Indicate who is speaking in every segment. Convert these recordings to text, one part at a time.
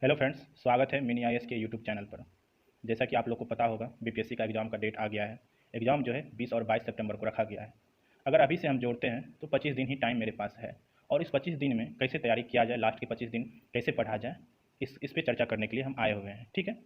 Speaker 1: Hello friends, स्वागत है mini IAS के यूट्यूब चैनल पर। जैसा कि आप लोग को पता होगा, बीपीएससी का एग्ज़ाम का डेट आ गया है। एग्ज़ाम जो है 20 और 22 सितंबर को रखा गया है। अगर अभी से हम जोड़ते हैं तो 25 दिन ही टाइम मेरे पास है, और इस 25 दिन में कैसे तैयारी किया जाए, लास्ट के 25 दिन कैसे पढ़ा जाए, इस पे चर्चा करने के लिए हम आए हुए हैं। ठीक है,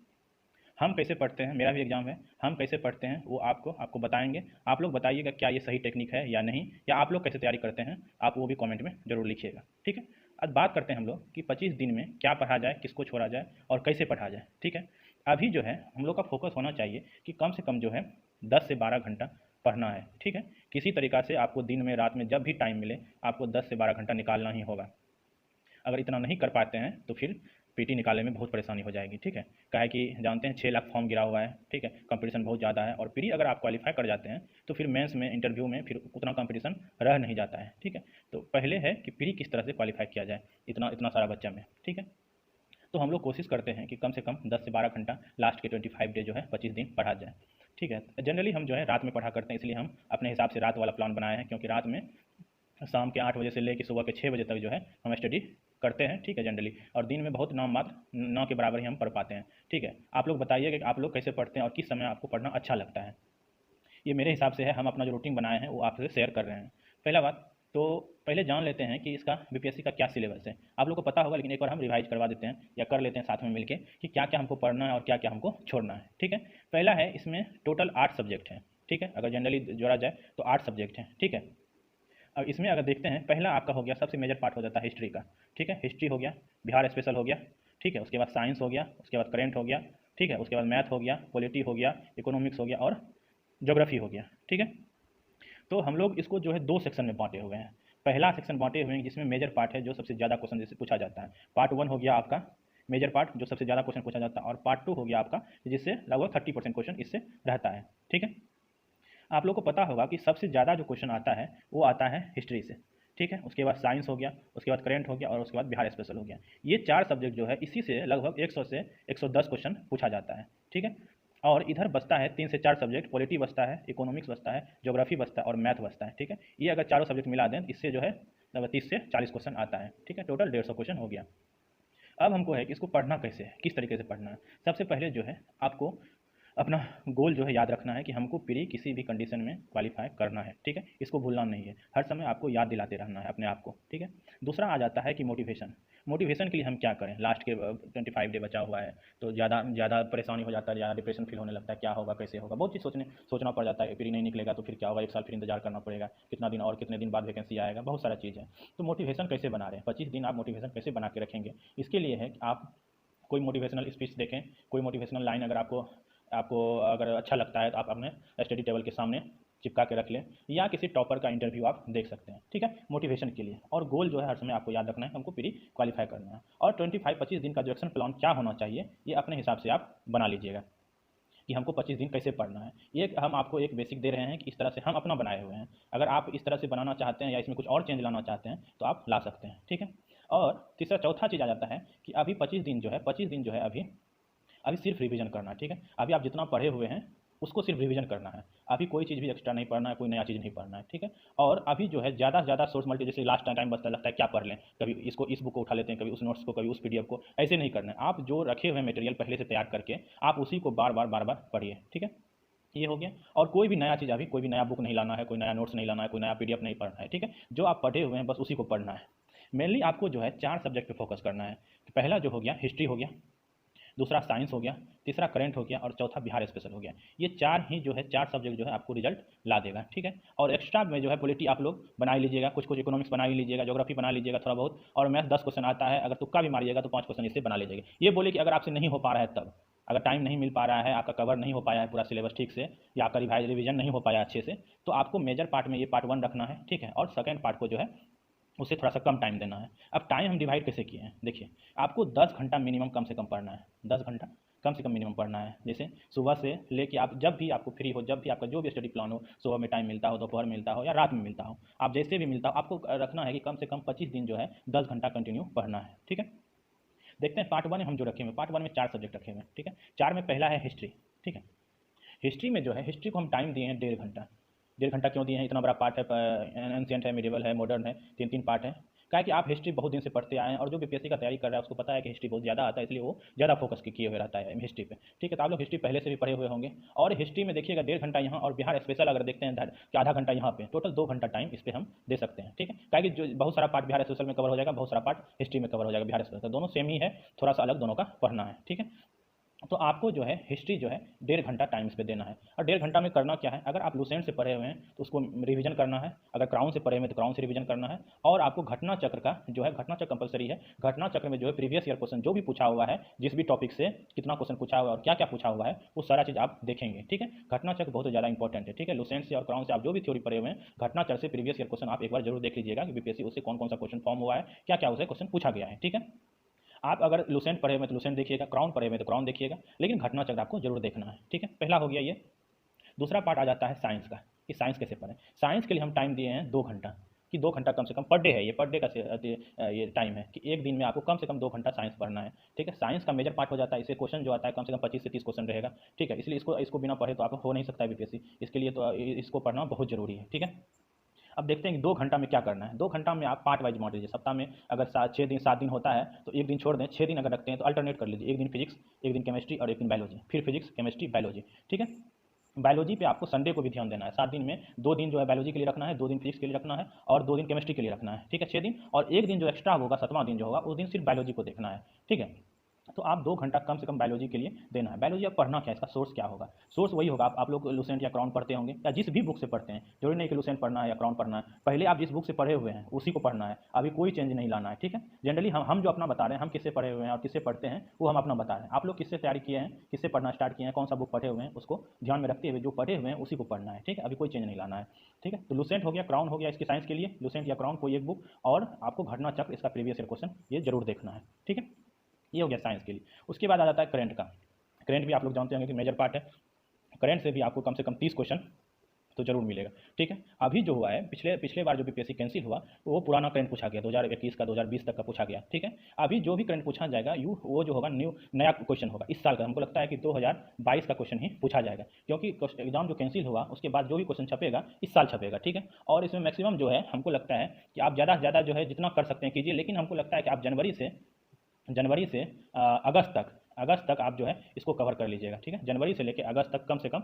Speaker 1: हम कैसे पढ़ते हैं, मेरा भी एग्ज़ाम है, हम कैसे पढ़ते हैं वो आपको बताएंगे। आप लोग बताइएगा क्या ये सही टेक्निक है या नहीं, या आप लोग कैसे तैयारी करते हैं, आप वो भी कमेंट में ज़रूर लिखिएगा। ठीक है, आज बात करते हैं हम लोग कि 25 दिन में क्या पढ़ा जाए, किसको छोड़ा जाए और कैसे पढ़ा जाए। ठीक है, अभी जो है हम लोग का फोकस होना चाहिए कि कम से कम जो है 10 से 12 घंटा पढ़ना है। ठीक है, किसी तरीक़ा से आपको दिन में, रात में, जब भी टाइम मिले आपको 10 से 12 घंटा निकालना ही होगा। अगर इतना नहीं कर पाते हैं तो फिर पीटी निकालने में बहुत परेशानी हो जाएगी। ठीक है, काहे कि जानते हैं 6 लाख फॉर्म गिरा हुआ है। ठीक है, कंपटीशन बहुत ज़्यादा है, और प्री अगर आप क्वालिफाई कर जाते हैं तो फिर मेंस में, इंटरव्यू में फिर उतना कंपटीशन रह नहीं जाता है। ठीक है, तो पहले है कि प्री किस तरह से क्वालिफाई किया जाए इतना इतना सारा बच्चा में। ठीक है, तो हम लोग कोशिश करते हैं कि कम से कम 10 से 12 घंटा लास्ट के 25 डे जो है 25 दिन पढ़ा जाए। ठीक है, जनरली हम जो है रात में पढ़ा करते हैं, इसलिए हम अपने हिसाब से रात वाला प्लान बनाए हैं, क्योंकि रात में शाम के 8 बजे से लेकर सुबह के 6 बजे तक जो है हम स्टडी करते हैं। ठीक है, जनरली, और दिन में बहुत नाम मात्र 9 के बराबर ही हम पढ़ पाते हैं। ठीक है, आप लोग बताइए कि आप लोग कैसे पढ़ते हैं और किस समय आपको पढ़ना अच्छा लगता है। ये मेरे हिसाब से है, हम अपना जो रूटीन बनाए हैं वो आपसे शेयर कर रहे हैं। पहला बात तो पहले जान लेते हैं कि इसका बीपीएससी का क्या सिलेबस है। आप लोग को पता होगा, लेकिन एक बार हम रिवाइज करवा देते हैं या कर लेते हैं साथ में मिलके कि क्या क्या हमको पढ़ना है और क्या क्या हमको छोड़ना है। ठीक है, पहला है, इसमें टोटल 8 सब्जेक्ट हैं। ठीक है, अगर जनरली जोड़ा जाए तो 8 सब्जेक्ट हैं। ठीक है, अब इसमें अगर देखते हैं, पहला आपका हो गया, सबसे मेजर पार्ट हो जाता है हिस्ट्री का। ठीक है, हिस्ट्री हो गया, बिहार स्पेशल हो गया। ठीक है, उसके बाद साइंस हो गया, उसके बाद करेंट हो गया। ठीक है, उसके बाद मैथ हो गया, पॉलिटी हो गया, इकोनॉमिक्स हो गया और ज्योग्राफी हो गया। ठीक है, तो हम लोग इसको जो है 2 सेक्शन में बांटे हुए हैं। पहला सेक्शन बांटे हुए हैं जिसमें मेजर पार्ट है, जो सबसे ज़्यादा क्वेश्चन जैसे पूछा जाता है। पार्ट 1 हो गया आपका मेजर पार्ट, जो सबसे ज़्यादा क्वेश्चन पूछा जाता है, और पार्ट 2 हो गया आपका जिससे लगभग 30% क्वेश्चन इससे रहता है। ठीक है, आप लोग को पता होगा कि सबसे ज़्यादा जो क्वेश्चन आता है वो आता है हिस्ट्री से। ठीक है, उसके बाद साइंस हो गया, उसके बाद करेंट हो गया और उसके बाद बिहार स्पेशल हो गया। ये 4 सब्जेक्ट जो है इसी से लगभग 100 से 110 क्वेश्चन पूछा जाता है। ठीक है, और इधर बचता है 3 से 4 सब्जेक्ट, पॉलिटी बचता है, इकोनॉमिक्स बचता है, ज्योग्राफी बचता है और मैथ बचता है। ठीक है, ये अगर चारों सब्जेक्ट मिला दें इससे जो है लगभग 30 से 40 क्वेश्चन आता है। ठीक है, टोटल 150 क्वेश्चन हो गया। अब हमको है कि इसको पढ़ना कैसे है, किस तरीके से पढ़ना है। सबसे पहले जो है आपको अपना गोल जो है याद रखना है कि हमको प्री किसी भी कंडीशन में क्वालिफाई करना है। ठीक है, इसको भूलना नहीं है, हर समय आपको याद दिलाते रहना है अपने आप को। ठीक है, दूसरा आ जाता है कि मोटिवेशन। मोटिवेशन के लिए हम क्या करें, लास्ट के 25 डे बचा हुआ है तो ज़्यादा ज़्यादा परेशानी हो जाता है, ज़्यादा डिप्रेशन फील होने लगता है, क्या होगा, कैसे होगा, बहुत चीज़ सोचना पड़ जाता है। प्री नहीं निकलेगा तो फिर क्या होगा, 1 साल फिर इंतजार करना पड़ेगा, कितना दिन और कितने दिन बाद वैकेंसी आएगा, बहुत सारा चीज़ है। तो मोटिवेशन कैसे बना रहे हैं, 25 दिन आप मोटिवेशन कैसे बना के रखेंगे, इसके लिए है कि आप कोई मोटिवेशनल स्पीच देखें, कोई मोटिवेशनल लाइन अगर आपको आपको अगर अच्छा लगता है तो आप अपने स्टडी टेबल के सामने चिपका के रख लें, या किसी टॉपर का इंटरव्यू आप देख सकते हैं। ठीक है, मोटिवेशन के लिए। और गोल जो है हर समय आपको याद रखना है, हमको प्री क्वालिफाई करना है। और 25 दिन का जो एक्शन प्लान क्या होना चाहिए ये अपने हिसाब से आप बना लीजिएगा कि हमको 25 दिन कैसे पढ़ना है। ये हम आपको एक बेसिक दे रहे हैं कि इस तरह से हम अपना बनाए हुए हैं। अगर आप इस तरह से बनाना चाहते हैं या इसमें कुछ और चेंज लाना चाहते हैं तो आप ला सकते हैं। ठीक है, और तीसरा चौथा चीज़ आ जाता है कि अभी 25 दिन जो है अभी अभी सिर्फ रिवीजन करना है। ठीक है, अभी आप जितना पढ़े हुए हैं उसको सिर्फ रिवीजन करना है। अभी कोई चीज़ भी एक्स्ट्रा नहीं पढ़ना है, कोई नया चीज़ नहीं पढ़ना है। ठीक है, और अभी जो है ज़्यादा से ज़्यादा सोर्स मल्टी, जैसे लास्ट टाइम बचता लगता है क्या पढ़ लें, कभी इसको, इस बुक को उठा लेते हैं, कभी उस नोट्स को, कभी उस पीडीएफ को, ऐसे नहीं करना है। आप जो रखे हुए मटेरियल पहले से तैयार करके आप उसी को बार बार पढ़िए। ठीक है, ये हो गया। और कोई भी नया चीज़, अभी कोई भी नया बुक नहीं लाना है, कोई नया नोट्स नहीं लाना है, कोई नया पीडीएफ नहीं पढ़ना है। ठीक है, जो आप पढ़े हुए हैं बस उसी को पढ़ना है। मेनली आपको जो है 4 सब्जेक्ट पे फोकस करना है। पहला जो हो गया हिस्ट्री हो गया, दूसरा साइंस हो गया, तीसरा करंट हो गया और चौथा बिहार स्पेशल हो गया। ये 4 ही जो है 4 सब्जेक्ट जो है आपको रिजल्ट ला देगा। ठीक है, और एक्स्ट्रा में जो है पॉलिटी आप लोग बना ही लीजिएगा, कुछ कुछ इकोनॉमिक्स बना ही लीजिएगा, ज्योग्राफी बना लीजिएगा थोड़ा बहुत, और मैथ 10 क्वेश्चन आता है, अगर तुक्का भी मारिएगा तो 5 क्वेश्चन इससे बना लीजिएगा। ये बोले कि अगर आपसे नहीं हो पा रहा है तब, अगर टाइम नहीं मिल पा रहा है, आपका कवर नहीं हो पाया है पूरा सिलेबस ठीक से, या आपका रिवीजन नहीं हो पाया अच्छे से, तो आपको मेजर पार्ट में ये पार्ट 1 रखना है। ठीक है, और सेकंड पार्ट को जो है उसे थोड़ा सा कम टाइम देना है। अब टाइम हम डिवाइड कैसे किए हैं, देखिए, आपको 10 घंटा मिनिमम कम से कम पढ़ना है। 10 घंटा कम से कम मिनिमम पढ़ना है। जैसे सुबह से लेके आप जब भी आपको फ्री हो, जब भी आपका जो भी स्टडी प्लान हो, सुबह में टाइम मिलता हो, दोपहर मिलता हो या रात में मिलता हो, आप जैसे भी मिलता हो, आपको रखना है कि कम से कम 25 दिन जो है 10 घंटा कंटिन्यू पढ़ना है। ठीक है, देखते हैं पार्ट 1 में हम जो रखे हुए, पार्ट 1 में 4 सब्जेक्ट रखे हुए हैं। ठीक है, 4 में पहला है हिस्ट्री। ठीक है, हिस्ट्री में जो है, हिस्ट्री को हम टाइम दिए हैं 1.5 घंटा। 1.5 घंटा क्यों दिए हैं, इतना बड़ा पार्ट है, एंशियंट है, मिडिवल है, मॉडर्न है, 3 3 पार्ट है। क्या है कि आप हिस्ट्री बहुत दिन से पढ़ते आए हैं और जो बीपीएससी का तैयारी कर रहा है उसको पता है कि हिस्ट्री बहुत ज़्यादा आता है, इसलिए वो ज़्यादा फोकस किए हुए रहता है हिस्ट्री पे। ठीक है, तो आप लोग हिस्ट्री पहले से भी पढ़े हुए होंगे और हिस्ट्री में देखिएगा 1.5 घंटा यहाँ और बिहार स्पेशल अगर देखते हैं कि आधा घंटा यहाँ पे, टोटल 2 घंटा टाइम इस पर हम दे सकते हैं। ठीक है, क्या कि जो बहुत सारा पार्ट बिहार स्पेशल में कवर हो जाएगा, बहुत सारा पार्ट हिस्ट्री में कवर हो जाएगा। बिहार स्पेशल दोनों सेम ही है, थोड़ा सा अलग दोनों का पढ़ना है। ठीक है, तो आपको जो है हिस्ट्री जो है 1.5 घंटा टाइम इस पे देना है और 1.5 घंटा में करना क्या है, अगर आप लुसेंट से पढ़े हुए हैं तो उसको रिवीजन करना है, अगर क्राउन से पढ़े हुए हैं तो क्राउन से रिवीजन करना है और आपको घटना चक्र का जो है, घटना चक्र कंपलसरी है। घटना चक्र में जो है प्रीवियस ईयर क्वेश्चन जो भी पूछा हुआ है, जिस भी टॉपिक से कितना क्वेश्चन पूछा हुआ है और क्या क्या पूछा हुआ है, वो सारा चीज़ आप देखेंगे। ठीक है, घटना चक्र बहुत ज़्यादा इंपॉर्टेंट है। ठीक है, लुसेंट से और क्राउन से आप जो भी थ्योरी पढ़े हुए हैं, घटना चक्र से प्रीवियस ईयर क्वेश्चन आप एक बार जरूर देख लीजिएगा कि बीपीएससी उससे कौन कौन सा क्वेश्चन फॉर्म हुआ है, क्या क्या उसे क्वेश्चन पूछा गया है। ठीक है, आप अगर लुसेंट पढ़े हुए तो लुसेंट देखिएगा, क्राउन पढ़े हुए तो क्राउन देखिएगा, लेकिन घटना चक्र आपको जरूर देखना है। ठीक है, पहला हो गया ये। दूसरा पार्ट आ जाता है साइंस का, कि साइंस कैसे पढ़ें। साइंस के लिए हम टाइम दिए हैं 2 घंटा, कि 2 घंटा कम से कम पर डे है, ये पर डे का ये टाइम है कि एक दिन में आपको कम से कम 2 घंटा साइंस पढ़ना है। ठीक है, साइंस का मेजर पार्ट हो जाता है, इसे क्वेश्चन जो आता है कम से कम 25 से 30 क्वेश्चन रहेगा। ठीक है, इसलिए इसको बिना पढ़े तो आप हो नहीं सकता है बीपीएससी, इसके लिए तो इसको पढ़ना बहुत जरूरी है। ठीक है, अब देखते हैं कि 2 घंटा में क्या करना है। 2 घंटा में आप पार्ट वाइज बांट लीजिए। सप्ताह में अगर 7 दिन होता है तो एक दिन छोड़ दें, 6 दिन अगर रखते हैं तो अल्टरनेट कर लीजिए, एक दिन फिजिक्स, एक दिन केमिस्ट्री और एक दिन बायोलॉजी, फिर फिजिक्स केमिस्ट्री बायोलॉजी। ठीक है, बायोलॉजी पे आपको संडे को भी ध्यान देना है। 7 दिन में 2 दिन जो है बायोलॉजी के लिए रखना है, 2 दिन फिजिक्स के लिए रखना है और 2 दिन केमिस्ट्री के लिए रखना है। ठीक है, 6 दिन, और एक दिन जो एक्स्ट्रा होगा 7वां दिन जो होगा उस दिन सिर्फ बायोलॉजी को देखना है। ठीक है, तो आप 2 घंटा कम से कम बायोलॉजी के लिए देना है। बायोलॉजी अब पढ़ना क्या है, इसका सोर्स क्या होगा? सोर्स वही होगा, आप लोग लुसेंट या क्राउन पढ़ते होंगे या जिस भी बुक से पढ़ते हैं, जरूरी नहीं कि लुसेंट पढ़ना है या क्राउन पढ़ना है। पहले आप जिस बुक से पढ़े हुए हैं उसी को पढ़ना है, अभी कोई चेंज नहीं लाना है। ठीक है, जनरली हम जो अपना बता रहे हैं, हम किससे पढ़े हुए हैं और किससे पढ़ते हैं वो हम अपना बता रहे हैं। आप लोग किससे तैयारी किए हैं, किससे पढ़ना स्टार्ट किए हैं, कौन सा बुक पढ़े हुए हैं, उसको ध्यान में रखते हुए जो पढ़े हुए हैं उसी को पढ़ना है। ठीक है, अभी कोई चेंज नहीं लाना है। ठीक है, तो लुसेंट हो गया, क्राउन हो गया इसकी साइंस के लिए, लुसेंट या क्राउन कोई एक बुक, और आपको घटना चक्र इसका प्रीवियस ईयर क्वेश्चन ये जरूर देखना है। ठीक है, ये हो गया साइंस के लिए। उसके बाद आ जाता है करंट का। करंट भी आप लोग जानते होंगे कि मेजर पार्ट है। करंट से भी आपको कम से कम 30 क्वेश्चन तो जरूर मिलेगा। ठीक है, अभी जो हुआ है, पिछले पिछले बार जो बीपीएससी कैंसिल हुआ वो पुराना करंट पूछा गया, 2021 का 2020 तक का पूछा गया। ठीक है, अभी जो भी करंट पूछा जाएगा वो जो होगा नया क्वेश्चन होगा इस साल का। हमको लगता है कि 2022 का क्वेश्चन ही पूछा जाएगा, क्योंकि एग्जाम जो कैंसिल हुआ उसके बाद जो भी क्वेश्चन छपेगा इस साल छपेगा। ठीक है, और इसमें मैक्सिमम जो है हमको लगता है कि आप ज़्यादा से ज़्यादा जो है जितना कर सकते हैं कीजिए, लेकिन हमको लगता है कि आप जनवरी से अगस्त तक आप जो है इसको कवर कर लीजिएगा। ठीक है, जनवरी से लेकर अगस्त तक कम से कम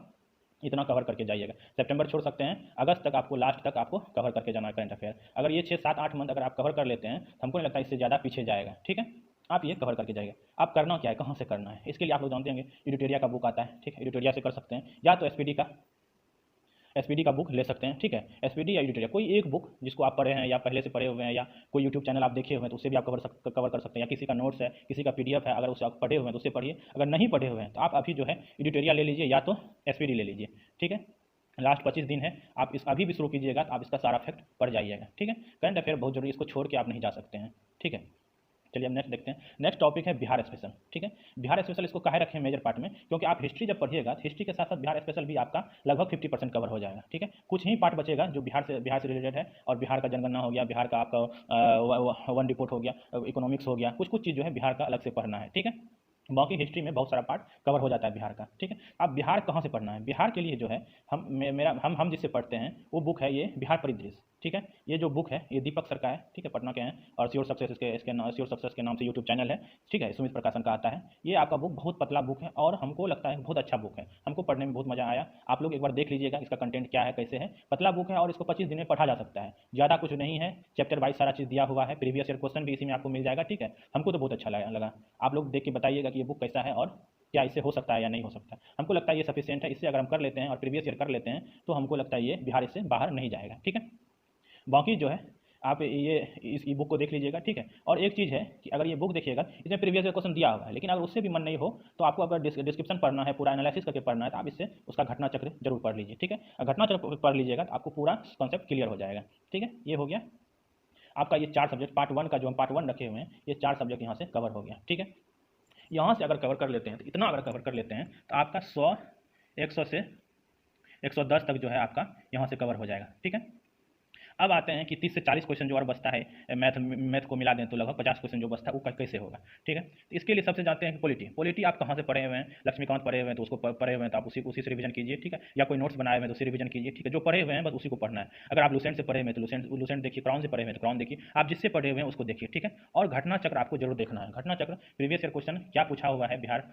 Speaker 1: इतना कवर करके जाइएगा। सितंबर छोड़ सकते हैं, अगस्त तक आपको लास्ट तक आपको कवर करके जाना है करंट अफेयर। अगर ये 6, 7, 8 मंथ अगर आप कवर कर लेते हैं तो हमको नहीं लगता इससे ज़्यादा पीछे जाएगा। ठीक है, आप ये कवर करके जाइएगा। आप करना क्या है, कहाँ से करना है, इसके लिए आप लोग जानते होंगे एडिटोरिया का बुक आता है। ठीक है, एडिटोरिया से कर सकते हैं, या तो एसपीडी का बुक ले सकते हैं। ठीक है, एसपीडी या एडिटोरिया कोई एक बुक जिसको आप पढ़े हैं या पहले से पढ़े हुए हैं, या कोई यूट्यूब चैनल आप देखे हुए हैं तो उससे भी आप कवर कर सकते हैं, या किसी का नोट्स है, किसी का पीडीएफ है, अगर उसे आप पढ़े हुए हैं तो उससे पढ़िए। अगर नहीं पढ़े हुए हैं तो आप अभी जो है एडिटोरिया ले लीजिए या तो एसपीडी ले लीजिए। ठीक है, लास्ट 25 दिन है, आप इस अभी भी शुरू कीजिएगा तो आप इसका सारा फैक्ट पढ़ जाइएगा। ठीक है, करंट अफेयर बहुत जरूरी, इसको छोड़ के आप नहीं जा सकते हैं। ठीक है, चलिए अब नेक्स्ट देखते हैं। नेक्स्ट टॉपिक है बिहार स्पेशल। ठीक है, बिहार स्पेशल इसको काहे रखें मेजर पार्ट में, क्योंकि आप हिस्ट्री जब पढ़िएगा तो हिस्ट्री के साथ साथ बिहार स्पेशल भी आपका लगभग 50% कवर हो जाएगा। ठीक है, कुछ ही पार्ट बचेगा जो बिहार से रिलेटेड है, और बिहार का जनगणना हो गया, बिहार का आपका वन रिपोर्ट हो गया, इकोनॉमिक्स हो गया, कुछ चीज़ जो है बिहार का अलग से पढ़ना है। ठीक है, बाकी हिस्ट्री में बहुत सारा पार्ट कवर हो जाता है बिहार का। ठीक है, अब बिहार कहाँ से पढ़ना है, बिहार के लिए जो है हम जिससे पढ़ते हैं वो बुक है ये बिहार परिदृश्य। ठीक है, ये जो बुक है ये दीपक सर का है। ठीक है, पटना के हैं, और श्योर सक्सेस श्योर सक्सेस के नाम से यूट्यूब चैनल है। ठीक है, सुमित प्रकाशन का आता है। ये आपका बुक बहुत पतला बुक है और हमको लगता है बहुत अच्छा बुक है, हमको पढ़ने में बहुत मजा आया। आप लोग एक बार देख लीजिएगा इसका कंटेंट क्या है, कैसे है। पतला बुक है और इसको 25 दिन में पढ़ा जा सकता है, ज़्यादा कुछ नहीं है। चैप्टर वाइज सारा चीज़ दिया हुआ है, प्रीवियस ईयर क्वेश्चन भी इसी में आपको मिल जाएगा। ठीक है, हमको तो बहुत अच्छा लगा। आप लोग देख के बताइएगा कि ये बुक कैसा है और क्या इससे हो सकता है या नहीं हो सकता। हमको लगता है ये सफिशिएंट है, इससे अगर हम कर लेते हैं और प्रीवियस ईयर कर लेते हैं तो हमको लगता है ये बिहार इससे बाहर नहीं जाएगा। ठीक है, बाकी जो है आप ये इस ई बुक को देख लीजिएगा। ठीक है, और एक चीज़ है कि अगर ये बुक देखिएगा इसमें प्रीवियस ईयर क्वेश्चन दिया हुआ है, लेकिन अगर उससे भी मन नहीं हो तो आपको अगर डिस्क्रिप्शन पढ़ना है, पूरा एनालिसिस करके पढ़ना है, तो आप इससे उसका घटना चक्र जरूर पढ़ लीजिए। ठीक है, घटना चक्र पढ़ लीजिएगा तो आपको पूरा कॉन्सेप्ट क्लियर हो जाएगा। ठीक है, ये हो गया आपका ये 4 सब्जेक्ट, पार्ट 1 का जो हम पार्ट 1 रखे हुए हैं, ये 4 सब्जेक्ट यहाँ से कवर हो गया। ठीक है, यहाँ से अगर कवर कर लेते हैं तो इतना अगर कवर कर लेते हैं तो आपका 100, 100 से 110 तक जो है आपका यहाँ से कवर हो जाएगा। ठीक है, अब आते हैं कि 30 से 40 क्वेश्चन जो और बचता है मैथ को मिला दें तो लगभग 50 क्वेश्चन जो बचता है वो कैसे होगा, ठीक है। तो इसके लिए सबसे जानते हैं कि पॉलिटी आप कहाँ से पढ़े हुए हैं, लक्ष्मीकांत पढ़े हुए हैं तो उसको पढ़े हुए हैं तो आप उसी से रिवीजन कीजिए, ठीक है, या कोई नोट्स बनाए हुए हैं तो उसी रिवीजन कीजिए, ठीक है। जो पढ़े हुए हैं बस उसी को पढ़ना है। अगर आप लुसेंट से पढ़े हुए हैं तो लुसेंट देखिए, क्राउन से पढ़े हुए हैं तो क्राउन देखिए, आप जिससे पढ़े हुए हैं उसको देखिए, ठीक है। और घटना चक्र आपको जरूर देखना है। घटना चक्र प्रीवियस ईयर क्वेश्चन क्या पूछा हुआ है बिहार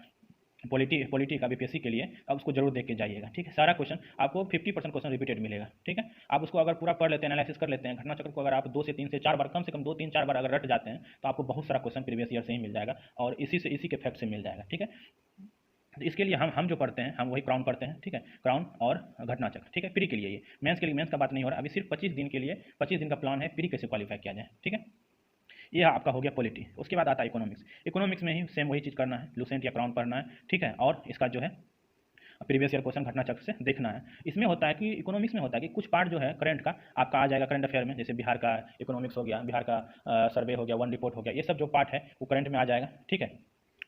Speaker 1: पॉलिटी का बीपीएससी के लिए, अब उसको जरूर देख के जाइएगा, ठीक है। सारा क्वेश्चन आपको 50% क्वेश्चन रिपीटेड मिलेगा, ठीक है। आप उसको अगर पूरा पढ़ लेते हैं, एनालिसिस कर लेते हैं, घटना चक्र को अगर आप 2 से 3 से 4 बार, कम से कम 2-3-4 बार अगर रट जाते हैं तो आपको बहुत सारा क्वेश्चन प्रीवियस ईयर से ही मिल जाएगा और इसी के फैक्ट से मिल जाएगा, ठीक है। तो इसके लिए हम जो पढ़ते हैं हम वही क्राउन पढ़ते हैं, ठीक है, क्राउन और घटना चक्र, ठीक है। प्री के लिए ये मेंस के लिए, मेंस का बात नहीं हो रहा अभी, सिर्फ 25 दिन के लिए, 25 दिन का प्लान है प्री कैसे क्वालिफाई किया जाए, ठीक है। ये आपका हो गया पॉलिटी। उसके बाद आता है इकोनॉमिक्स। इकोनॉमिक्स में ही सेम वही चीज़ करना है, लुसेंट या क्राउन पढ़ना है, ठीक है। और इसका जो है प्रीवियस ईयर क्वेश्चन घटना चक्र से देखना है। इसमें होता है कि इकोनॉमिक्स में होता है कि कुछ पार्ट जो है करंट का आपका आ जाएगा करंट अफेयर में, जैसे बिहार का इकोनॉमिक्स हो गया, बिहार का सर्वे हो गया, वन रिपोर्ट हो गया, ये सब जो पार्ट है वो करंट में आ जाएगा, ठीक है।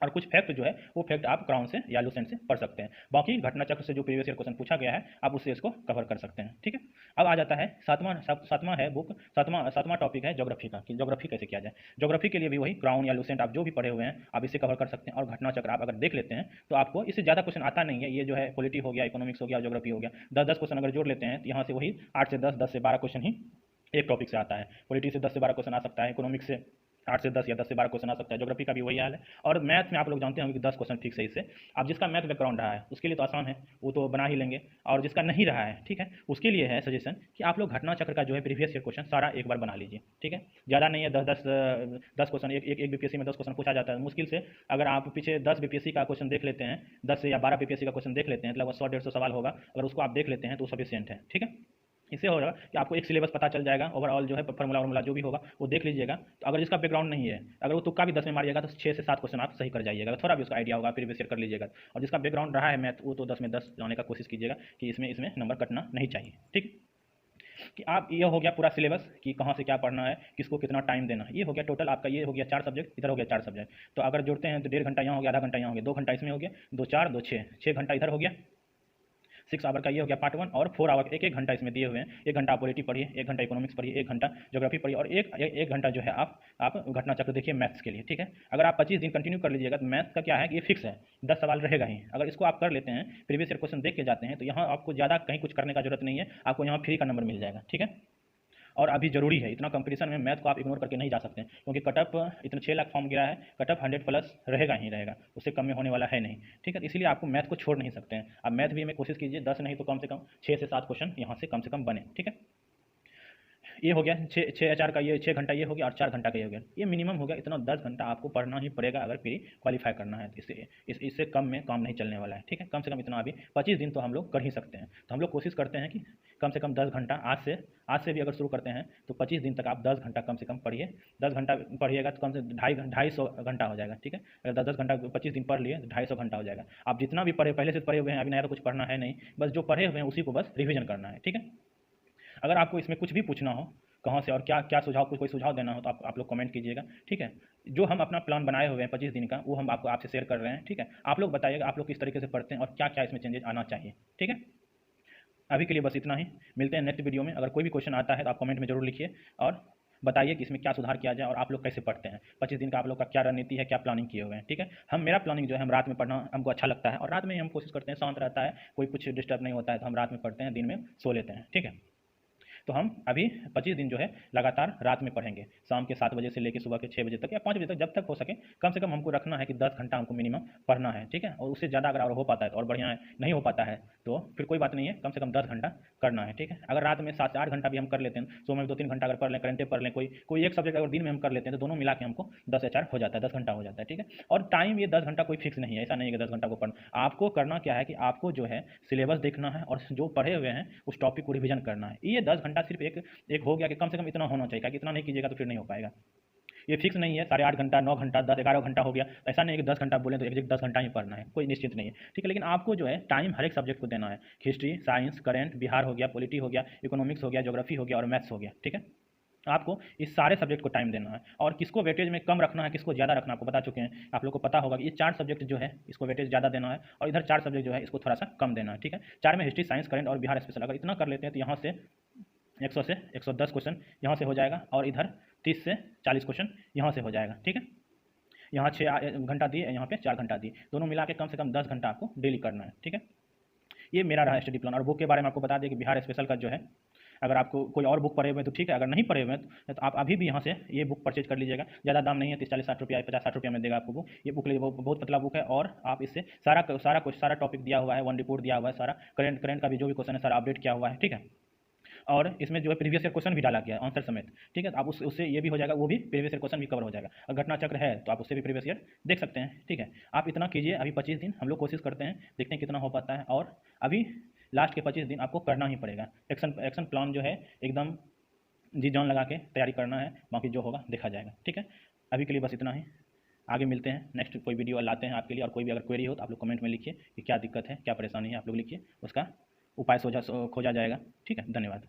Speaker 1: और कुछ फैक्ट जो है वो फैक्ट आप क्राउन से या लुसेंट से पढ़ सकते हैं। बाकी घटना चक्र से जो प्रीवियस ईयर क्वेश्चन पूछा गया है आप उससे इसको कवर कर सकते हैं, ठीक है। अब आ जाता है सातवां है बुक, सातवां टॉपिक है ज्योग्राफी का, कि ज्योग्राफी कैसे किया जाए। ज्योग्राफी के लिए भी वही क्राउन या लुसेंट आप जो भी पढ़े हुए हैं आप इसे कवर कर सकते हैं। और घटना चक्र आप अगर देख लेते हैं तो आपको इससे ज़्यादा क्वेश्चन आता नहीं है। ये जो है पॉलिटी हो गया, इकोनॉमिक्स हो गया, ज्योग्राफी हो गया, 10-10 क्वेश्चन अगर जोड़ लेते हैं तो यहाँ से वही 8 से 10, 10 से 12 क्वेश्चन ही एक टॉपिक से आता है। पॉलिटी से 10 से 12 क्वेश्चन आ सकता है, इकोनॉमिक्स से 8 से 10 या 10 से 12 क्वेश्चन आ सकता है, ज्योग्राफी का भी वही हाल है। और मैथ में आप लोग जानते होंगे कि 10 क्वेश्चन फिक्स है इससे। अब जिसका मैथ बैकग्राउंड रहा है उसके लिए तो आसान है, वो तो बना ही लेंगे। और जिसका नहीं रहा है, ठीक है, उसके लिए है सजेशन कि आप लोग घटना चक्र का जो है प्रीवियस ईयर क्वेश्चन सारा एक बार बना लीजिए, ठीक है। ज़्यादा नहीं है, 10 क्वेश्चन, एक बीपीएससी में 10 क्वेश्चन पूछा जाता है मुश्किल से। अगर आप पीछे 10 बीपीएससी का क्वेश्चन देख लेते हैं, 10 से या 12 बीपीएससी का क्वेश्चन देख लेते हैं, मतलब 100-150 सवाल होगा, अगर उसको आप देख लेते हैं तो सफिशियंट है, ठीक है। इससे होगा कि आपको एक सिलेबस पता चल जाएगा, ओवरऑल जो है फॉर्मूला जो भी होगा वो देख लीजिएगा। तो अगर जिसका बैकग्राउंड नहीं है, अगर वो तुक्का भी 10 में मारिएगा तो 6 से 7 क्वेश्चन आप सही कर जाइएगा, थोड़ा भी उसका आइडिया होगा प्रीवियस ईयर कर लीजिएगा। और जिसका बैकग्राउंड रहा है मैथ, वो तो 10 में 10 लाने का कोशिश कीजिएगा कि इसमें नंबर कटना नहीं चाहिए, ठीक। कि आप, ये हो गया पूरा सिलेबस कि कहाँ से क्या पढ़ना है, किसको कितना टाइम देना है। ये हो गया टोटल आपका, ये हो गया 4 सब्जेक्ट, इधर हो गया 4 सब्जेक्ट। तो अगर जोड़ते हैं तो 1.5 घंटा यहाँ हो गया, आधा घंटा यहाँ हो गया, 2 घंटा इसमें हो गया, 2 4 2 6 घंटा इधर हो गया। 6 आवर का ये हो गया पार्ट 1, और 4 आवर 1-1 घंटा इसमें दिए हुए हैं। 1 घंटा आप पॉलिटी पढ़िए, 1 घंटा इकोनॉमिक्स पढ़िए, 1 घंटा ज्योग्राफी पढ़िए, और एक घंटा जो है आप घटना चक्र देखिए मैथ्स के लिए, ठीक है। अगर आप 25 दिन कंटिन्यू कर लीजिएगा तो मैथ्स का क्या है कि ये फिक्स है, 10 सवाल रहेगा ही। अगर इसको आप कर लेते हैं, प्रीवियस ईयर क्वेश्चन देख के जाते हैं, तो यहाँ आपको ज़्यादा कहीं कुछ करने का जरूरत नहीं है, आपको यहाँ फ्री का नंबर मिल जाएगा, ठीक है। और अभी जरूरी है, इतना कंपटीशन में मैथ को आप इग्नोर करके नहीं जा सकते, क्योंकि कटअप इतना 6 लाख फॉर्म गिरा है, कटअप 100 प्लस रहेगा ही रहेगा, उससे कम में होने वाला है नहीं, ठीक है। इसलिए आपको मैथ को छोड़ नहीं सकते हैं। आप मैथ भी में कोशिश कीजिए, 10 नहीं तो कम से कम 6 से 7 क्वेश्चन यहाँ से कम बने, ठीक है। ये हो गया 6 का, ये 6 घंटा ये हो गया, और 4 घंटा का ये हो गया, ये मिनिमम हो गया। इतना 10 घंटा आपको पढ़ना ही पड़ेगा अगर प्री क्वालिफाई करना है, तो इससे कम में काम नहीं चलने वाला है, ठीक है। कम से कम इतना अभी 25 दिन तो हम लोग कर ही सकते हैं। तो हम लोग कोशिश करते हैं कि कम से कम 10 घंटा आज से भी अगर शुरू करते हैं तो 25 दिन तक आप 10 घंटा कम से कम पढ़िए। 10 घंटा पढ़िएगा तो कम से 250 घंटा हो जाएगा, ठीक है। अगर 10 घंटा 25 दिन पढ़ लिए तो 250 घंटा हो जाएगा। आप जितना भी पढ़े, पहले से पढ़े हुए हैं, अभी नया तो कुछ पढ़ना है नहीं, बस जो पढ़े हुए हैं उसी को बस रिविजन करना है, ठीक है। अगर आपको इसमें कुछ भी पूछना हो, कहाँ से और क्या क्या सुझाव, कोई सुझाव देना हो तो आप लोग कमेंट कीजिएगा, ठीक है। जो हम अपना प्लान बनाए हुए हैं 25 दिन का, वो हम आपसे शेयर कर रहे हैं, ठीक है। आप लोग बताइएगा आप लोग किस तरीके से पढ़ते हैं और क्या क्या इसमें चेंजेस आना चाहिए, ठीक है। अभी के लिए बस इतना ही, मिलते हैं नेक्स्ट वीडियो में। अगर कोई भी क्वेश्चन आता है तो आप कमेंट में जरूर लिखिए और बताइए कि इसमें क्या सुधार किया जाए और आप लोग कैसे पढ़ते हैं। 25 दिन का आप लोग का क्या रणनीति है, क्या प्लानिंग किए हुए हैं, ठीक है। मेरा प्लानिंग जो है, हम रात में पढ़ना हमको अच्छा लगता है, और रात में ही हम कोशिश करते हैं, शांत रहता है, कोई कुछ डिस्टर्ब नहीं होता है, तो हम रात में पढ़ते हैं, दिन में सो लेते हैं, ठीक है। तो हम अभी 25 दिन जो है लगातार रात में पढ़ेंगे, शाम के 7 बजे से लेकर सुबह के 6 बजे तक या 5 बजे तक, जब तक हो सके। कम से कम हमको रखना है कि 10 घंटा हमको मिनिमम पढ़ना है, ठीक है। और उससे ज़्यादा अगर और हो पाता है तो और बढ़िया है, नहीं हो पाता है तो फिर कोई बात नहीं है, कम से कम 10 घंटा करना है, ठीक है। अगर रात में 7 से 8 घंटा भी हम कर लेते हैं, सुबह में 2-3 घंटा अगर पढ़ लें, करेंटे पढ़ लें, कोई एक सब्जेक्ट अगर दिन में हम कर लेते हैं तो दोनों मिला के हमको 10 या 4 हो जाता है, 10 घंटा हो जाता है, ठीक है। और टाइम ये 10 घंटा कोई फिक्स नहीं है, ऐसा नहीं है कि 10 घंटा को पढ़ना। आपको करना क्या है कि आपको जो है सिलेबस देखना है और जो पढ़े हुए हैं उस टॉपिक को रिविजन करना है। ये 10 घंटा सिर्फ एक हो गया कि कम से कम इतना होना चाहिए, कि इतना नहीं कीजिएगा तो फिर नहीं हो पाएगा। ये फिक्स नहीं है 8.5 घंटा, 9 घंटा, 10-11 घंटा हो गया, ऐसा नहीं है कि 10 घंटा बोले तो एक 10 घंटा ही पढ़ना है, कोई निश्चित नहीं है, ठीक है। लेकिन आपको जो है टाइम हर एक सब्जेक्ट को देना है। हिस्ट्री, साइंस, करंट, बिहार हो गया, पॉलिटी हो गया, इकोनॉमिक्स हो गया, ज्योग्राफी हो गया और मैथ्स हो गया, ठीक है। आपको इस सारे सब्जेक्ट को टाइम देना है, और किसको वेटेज में कम रखना है, किसको ज़्यादा रखना है आपको बता चुके हैं। आप लोग को पता होगा कि ये 4 सब्जेक्ट जो है इसको वेटेज ज़्यादा देना है, और इधर 4 सब्जेक्ट जो है इसको थोड़ा सा कम देना है, ठीक है। 4 में हिस्ट्री, साइंस, करंट और बिहार स्पेशल, अगर इतना कर लेते हैं तो यहाँ से 100 से 110 क्वेश्चन यहाँ से हो जाएगा, और इधर 30 से 40 क्वेश्चन यहाँ से हो जाएगा। ठीक है, यहाँ 6 घंटा दिए, यहाँ पे 4 घंटा दिए, दोनों मिला के कम से कम 10 घंटा आपको डेली करना है। ठीक है, ये मेरा रहा स्टडी प्लान। और बुक के बारे में आपको बता दें कि बिहार स्पेशल का जो है, अगर आपको कोई और बुक पढ़े हुए हैं तो ठीक है, अगर नहीं पढ़े हुए हैं तो आप अभी भी यहाँ से ये बुक परचेज कर लीजिएगा। ज़्यादा दाम नहीं है, 30-40-60 रुपया 50-60 रुपया में देगा आपको बुक। ये बुक लिए बहुत पतला बुक है, और आप इससे सारा टॉपिक दिया हुआ है, वन रिपोर्ट दिया हुआ है, सारा करंट का भी जो भी क्वेश्चन है सारा अपडेट किया हुआ है। ठीक है, और इसमें जो है प्रीवियस ईयर क्वेश्चन भी डाला गया है आंसर समेत। ठीक है, तो आप उससे ये भी हो जाएगा, वो भी प्रीवियस ईयर क्वेश्चन भी कवर हो जाएगा। और घटना चक्र है तो आप उससे भी प्रीवियस ईयर देख सकते हैं। ठीक है, आप इतना कीजिए, अभी 25 दिन हम लोग कोशिश करते हैं, देखते हैं कितना हो पाता है। और अभी लास्ट के 25 दिन आपको करना ही पड़ेगा। एक्शन प्लान जो है एकदम जी जान लगा के तैयारी करना है, बाकी जो होगा देखा जाएगा। ठीक है, अभी के लिए बस इतना ही, आगे मिलते हैं, नेक्स्ट कोई वीडियो लाते हैं आपके लिए। और कोई भी अगर क्वेरी हो तो आप लोग कमेंट में लिखिए कि क्या दिक्कत है, क्या परेशानी है, आप लोग लिखिए, उसका उपाय खोजा जाएगा। ठीक है, धन्यवाद।